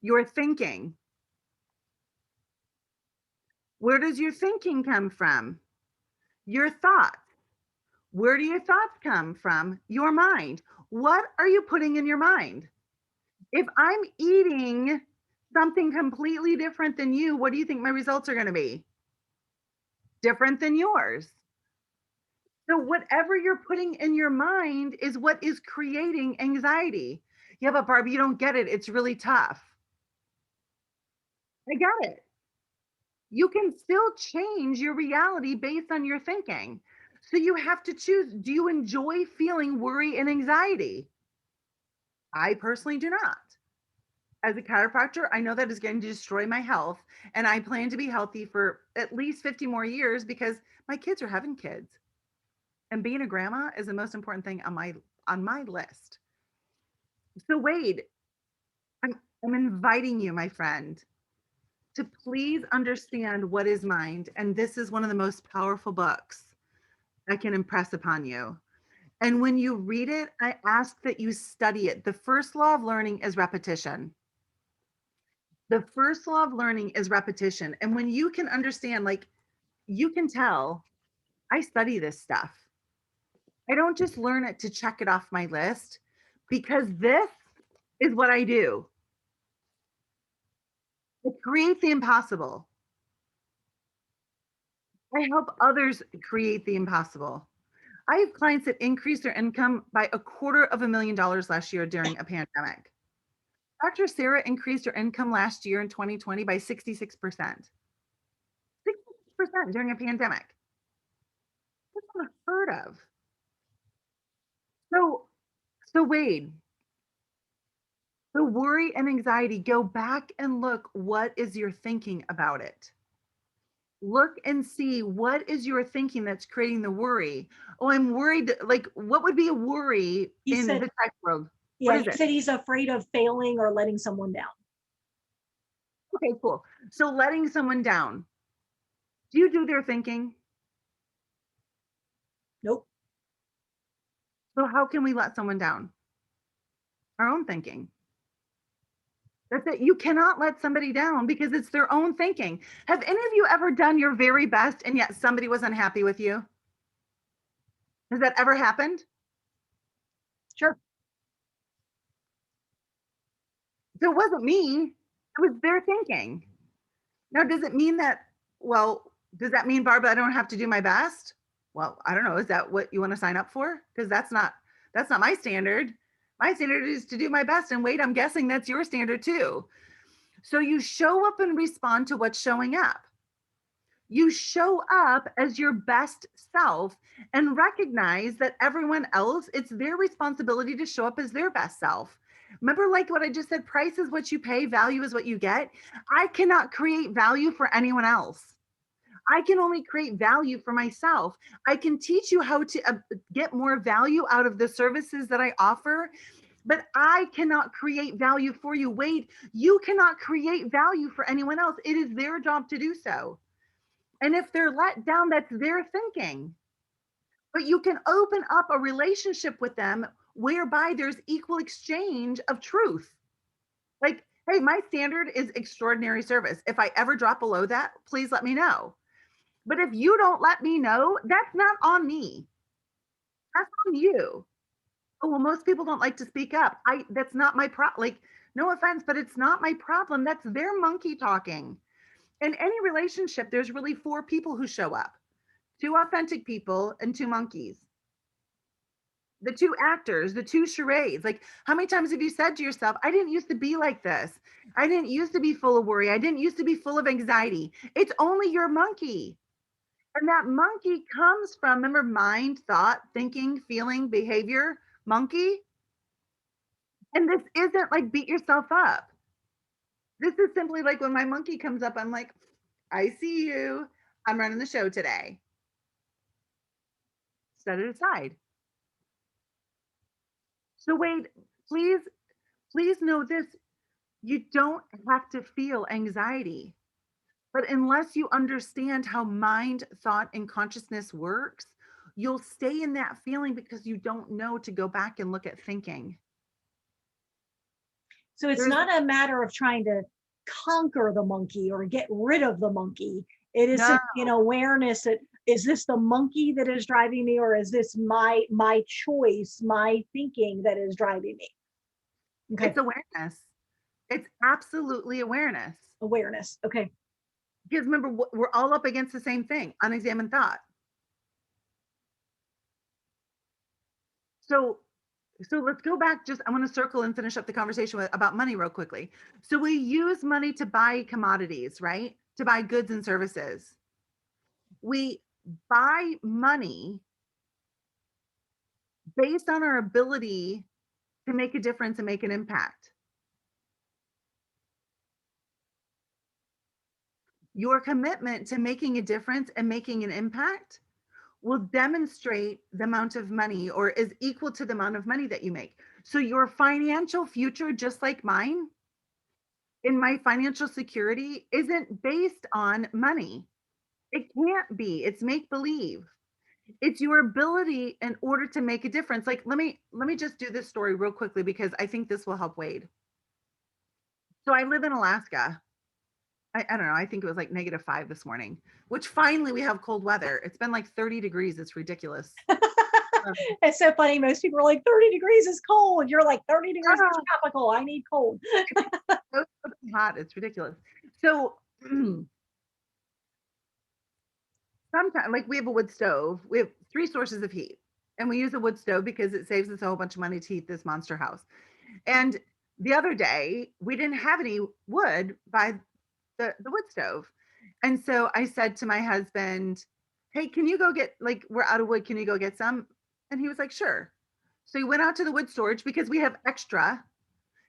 Your thinking. Where does your thinking come from? Your thoughts. Where do your thoughts come from? Your mind. What are you putting in your mind? If I'm eating something completely different than you, what do you think my results are going to be? Different than yours. So whatever you're putting in your mind is what is creating anxiety. Yeah, but Barbie, you don't get it. It's really tough. I get it. You can still change your reality based on your thinking. So you have to choose, do you enjoy feeling worry and anxiety? I personally do not. As a chiropractor, I know that is going to destroy my health, and I plan to be healthy for at least 50 more years because my kids are having kids. And being a grandma is the most important thing on my list. So Wade, I'm inviting you, my friend, to please understand what is mind. And this is one of the most powerful books I can impress upon you. And when you read it, I ask that you study it. The first law of learning is repetition. The first law of learning is repetition. And when you can understand, like, you can tell I study this stuff. I don't just learn it to check it off my list because this is what I do. I create the impossible. I help others create the impossible. I have clients that increased their income by $250,000 last year during a pandemic. Dr. Sarah increased her income last year in 2020 by 66%. 66% during a pandemic. That's unheard of. So Wade, the worry and anxiety, go back and look, what is your thinking about it? Look and see what is your thinking that's creating the worry. Oh, I'm worried. Like, what would be a worry in the tech world? What yeah, is he it? said he's afraid of failing or letting someone down. Okay, cool. So letting someone down. Do you do their thinking? Nope. So how can we let someone down? our own thinking. That's it. You cannot let somebody down because it's their own thinking. Have any of you ever done your very best and yet somebody was unhappy with you? Has that ever happened? Sure. So it wasn't me, it was their thinking. Now, does it mean that, well, does that mean, Barbara, I don't have to do my best? Well, I don't know. Is that what you want to sign up for? Because that's not my standard. My standard is to do my best. And wait, I'm guessing that's your standard too. So you show up and respond to what's showing up. You show up as your best self and recognize that everyone else, it's their responsibility to show up as their best self. Remember, like what I just said, price is what you pay, value is what you get. I cannot create value for anyone else. I can only create value for myself. I can teach you how to get more value out of the services that I offer, but I cannot create value for you. Wade, you cannot create value for anyone else. It is their job to do so. And if they're let down, that's their thinking. But you can open up a relationship with them whereby there's equal exchange of truth. Like, hey, my standard is extraordinary service. If I ever drop below that, please let me know. But if you don't let me know, that's not on me. That's on you. Oh, well, most people don't like to speak up. That's not my problem. Like, no offense, but it's not my problem. That's their monkey talking. In any relationship, there's really 4 people who show up: 2 authentic people and 2 monkeys. The 2 actors, the 2 charades. Like, how many times have you said to yourself, I didn't used to be like this. I didn't used to be full of worry. I didn't used to be full of anxiety. It's only your monkey. And that monkey comes from, remember, mind, thought, thinking, feeling, behavior, monkey. And this isn't like beat yourself up. This is simply like when my monkey comes up, I'm like, I see you. I'm running the show today. Set it aside. So Wade, please know this. You don't have to feel anxiety. But unless you understand how mind, thought, and consciousness works, you'll stay in that feeling because you don't know to go back and look at thinking. So it's There's not a matter of trying to conquer the monkey or get rid of the monkey. It is no, simply an awareness that, is this the monkey that is driving me, or is this my choice, my thinking that is driving me? Okay. it's awareness. It's absolutely awareness. Awareness. Okay. Because remember, we're all up against the same thing, unexamined thought. So let's go back. I want to circle and finish up the conversation about money real quickly. So we use money to buy commodities, right? To buy goods and services. We buy money based on our ability to make a difference and make an impact. Your commitment to making a difference and making an impact will demonstrate the amount of money, or is equal to the amount of money that you make. So your financial future, just like mine, in my financial security, isn't based on money. It can't be. It's make believe. It's your ability in order to make a difference. Like, let me just do this story real quickly because I think this will help Wade. So I live in Alaska. I don't know. I think it was like -5 this morning, which finally we have cold weather. It's been like 30 degrees. It's ridiculous. It's so funny. Most people are like, 30 degrees is cold. You're like, 30 degrees is tropical. I need cold. So hot. It's ridiculous. So sometimes, like, we have a wood stove. We have 3 sources of heat, and we use a wood stove because it saves us a whole bunch of money to heat this monster house. And the other day, we didn't have any wood by the wood stove. And so I said to my husband, hey, can you go get, like, we're out of wood. Can you go get some? And he was like, sure. So he went out to the wood storage because we have extra.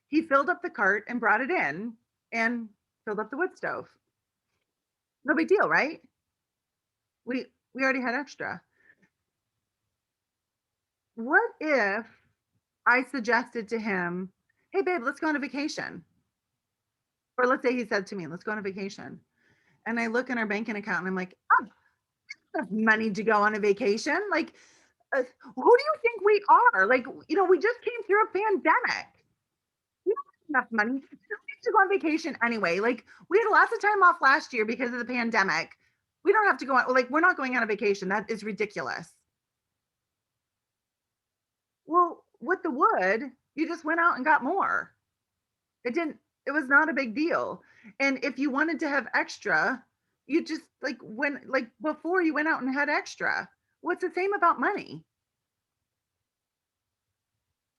He filled up the cart and brought it in and filled up the wood stove. No big deal, right? We already had extra. What if I suggested to him, hey babe, let's go on a vacation? Or let's say he said to me, let's go on a vacation. And I look in our banking account and I'm like, oh, I have money to go on a vacation. Like, who do you think we are? Like, we just came through a pandemic. enough money. We used to go on vacation anyway. Like we had lots of time off last year because of the pandemic. We don't have to go on, like, we're not going on a vacation. That is ridiculous. Well, with the wood, you just went out and got more. It didn't, it was not a big deal. And if you wanted to have extra, you just like when, like before you went out and had extra. What's the same about money?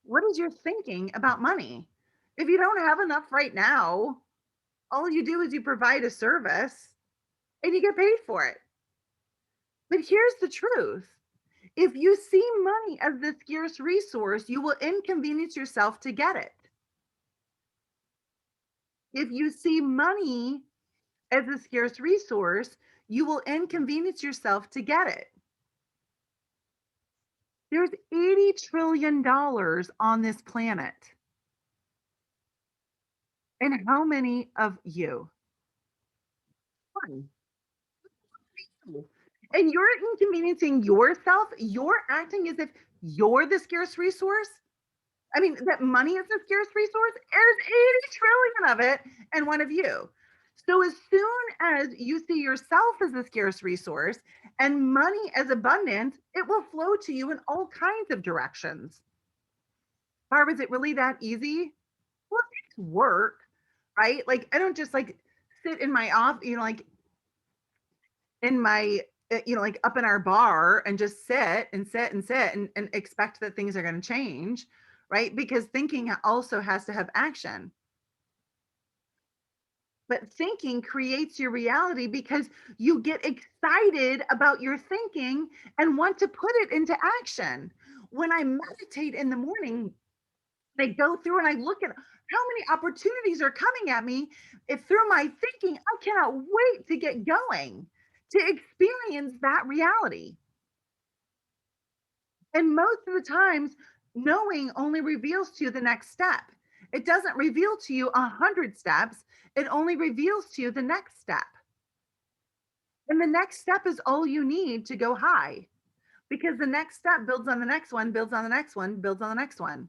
What is your thinking about money? If you don't have enough right now, all you do is you provide a service and you get paid for it. But here's the truth. If you see money as the scarce resource, you will inconvenience yourself to get it. If you see money as a scarce resource, you will inconvenience yourself to get it. There's $80 trillion on this planet. And how many of you? One. And you're inconveniencing yourself. You're acting as if you're the scarce resource. I mean, that money is a scarce resource. There's 80 trillion of it and one of you. So as soon as you see yourself as a scarce resource and money as abundant, it will flow to you in all kinds of directions. Barb, is it really that easy? Well, it takes work, right? Like I don't just like sit in my office, like in my, like up in our bar and just sit and sit and sit and expect that things are going to change, right? Because thinking also has to have action. But thinking creates your reality because you get excited about your thinking and want to put it into action. When I meditate in the morning, I go through and I look at how many opportunities are coming at me. If through my thinking, I cannot wait to get going, to experience that reality. And most of the times, knowing only reveals to you the next step. It doesn't reveal to you 100 steps. It only reveals to you the next step. And the next step is all you need to go high because the next step builds on the next one, builds on the next one, builds on the next one.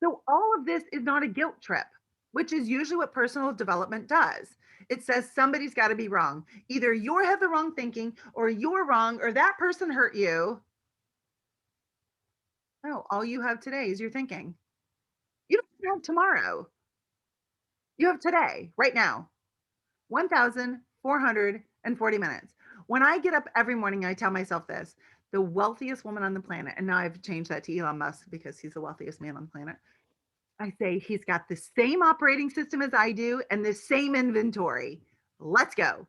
So all of this is not a guilt trip, which is usually what personal development does. It says somebody's got to be wrong. Either you have the wrong thinking or you're wrong or that person hurt you. No, all you have today is your thinking. You don't have tomorrow. You have today, right now, 1,440 minutes. When I get up every morning, I tell myself this, the wealthiest woman on the planet, and now I've changed that to Elon Musk because he's the wealthiest man on the planet. I say he's got the same operating system as I do and the same inventory. Let's go.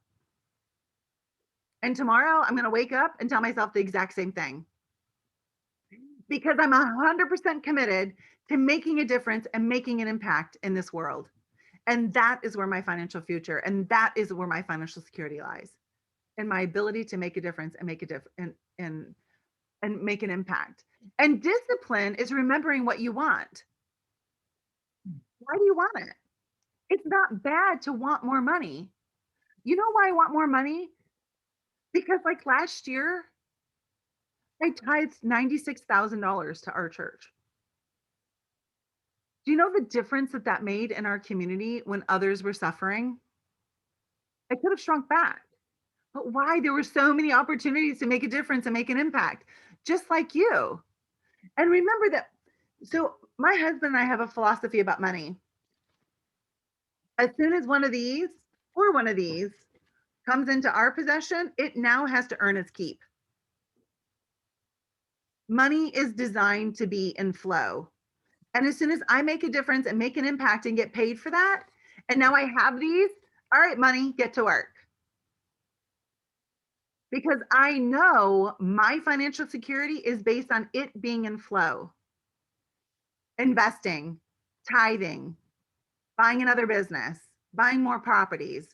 And tomorrow I'm going to wake up and tell myself the exact same thing because I'm 100% committed to making a difference and making an impact in this world. And that is where my financial future and that is where my financial security lies, in my ability to make a difference and make a difference and make an impact. And discipline is remembering what you want. Why do you want it? It's not bad to want more money. You know why I want more money? Because like last year, I tithed $96,000 to our church. Do you know the difference that that made in our community when others were suffering? I could have shrunk back. But why? There were so many opportunities to make a difference and make an impact, just like you. And remember that. So, my husband and I have a philosophy about money. As soon as one of these or one of these comes into our possession, it now has to earn its keep. Money is designed to be in flow. And as soon as I make a difference and make an impact and get paid for that, and now I have these, all right, money, get to work. Because I know my financial security is based on it being in flow. Investing, tithing, buying another business, buying more properties,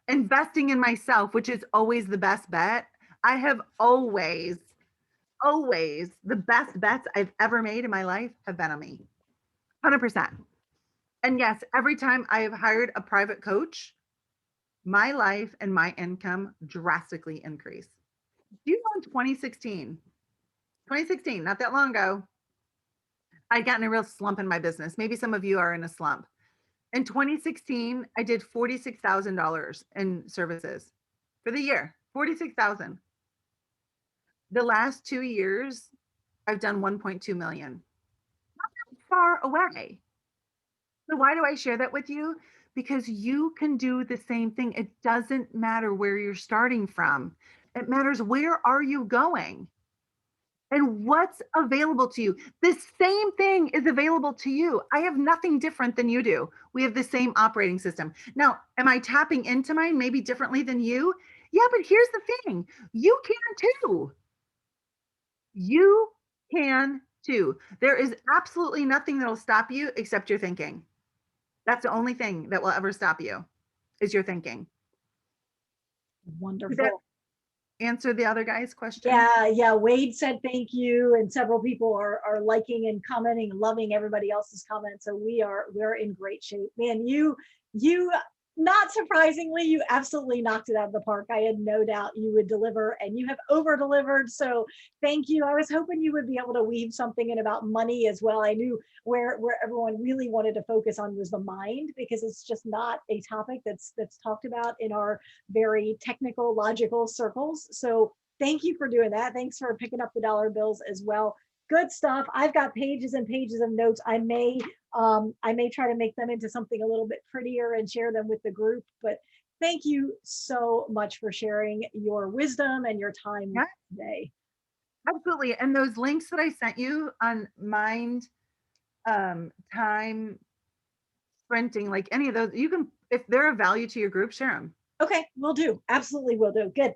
investing in myself, which is always the best bet. I have always the best bets I've ever made in my life have been on me. 100%. And yes, every time I have hired a private coach, my life and my income drastically increase. Do you know in 2016, not that long ago, I got in a real slump in my business. Maybe some of you are in a slump. In 2016, I did $46,000 in services for the year. 46,000. The last 2 years, I've done 1.2 million. Far away. So why do I share that with you? Because you can do the same thing. It doesn't matter where you're starting from. It matters where are you going and what's available to you. The same thing is available to you. I have nothing different than you do. We have the same operating system. Now, am I tapping into mine maybe differently than you? Yeah, but here's the thing. You can too. You can too. There is absolutely nothing that'll stop you except your thinking. That's the only thing that will ever stop you is your thinking. Did that Wonderful. answer the other guy's question? Yeah, yeah. Wade said thank you, and several people are liking and commenting and loving everybody else's comments. So we're in great shape. Man, you not surprisingly, you absolutely knocked it out of the park. I had no doubt you would deliver, and you have over delivered. So thank you. I was hoping you would be able to weave something in about money as well. I knew where everyone really wanted to focus on was the mind, because it's just not a topic that's talked about in our very technical, logical circles. So thank you for doing that. Thanks for picking up the dollar bills as well. Good stuff. I've got pages and pages of notes. I may try to make them into something a little bit prettier and share them with the group. But thank you so much for sharing your wisdom and your time Yeah, today. absolutely. And those links that I sent you on mind, time, sprinting, like any of those, you can, if they're of value to your group, share them. Okay, we'll do. Absolutely, will do. Good.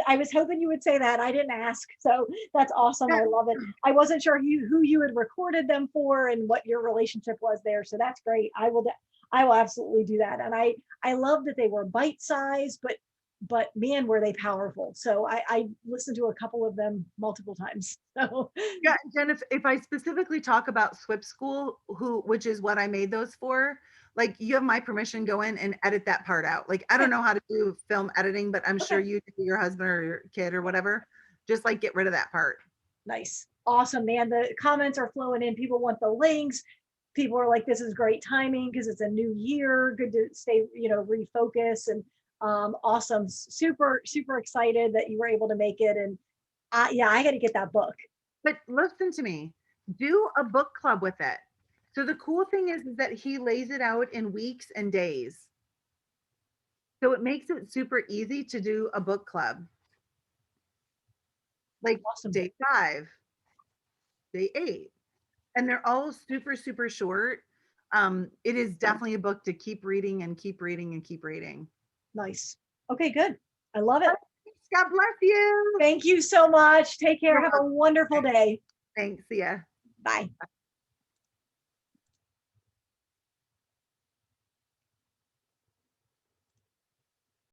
I was hoping you would say that. I didn't ask, so that's awesome. Yeah, I love it. I wasn't sure who you had recorded them for and what your relationship was there, so that's great. I will absolutely do that. And I love that they were bite sized, but man, were they powerful. So I listened to a couple of them multiple times. So yeah, Jen, if I specifically talk about SWIP School, which is what I made those for, like you have my permission, go in and edit that part out. Like I don't okay, know how to do film editing, but I'm sure okay, you do, your husband or your kid or whatever. Just like get rid of that part. nice, awesome, man. The comments are flowing in. People want the links. People are like, this is great timing because it's a new year. Good to stay, refocus, and awesome. Super excited that you were able to make it. And yeah, I got to get that book. But listen to me, do a book club with it. So the cool thing is that he lays it out in weeks and days. So it makes it super easy to do a book club. Like Awesome. day 5, day 8. And they're all super, super short. It is definitely a book to keep reading and keep reading and keep reading. Nice. Okay, good. I love it. God bless you. Thank you so much. Take care. You're Have a welcome. wonderful day. Thanks. See ya. Bye.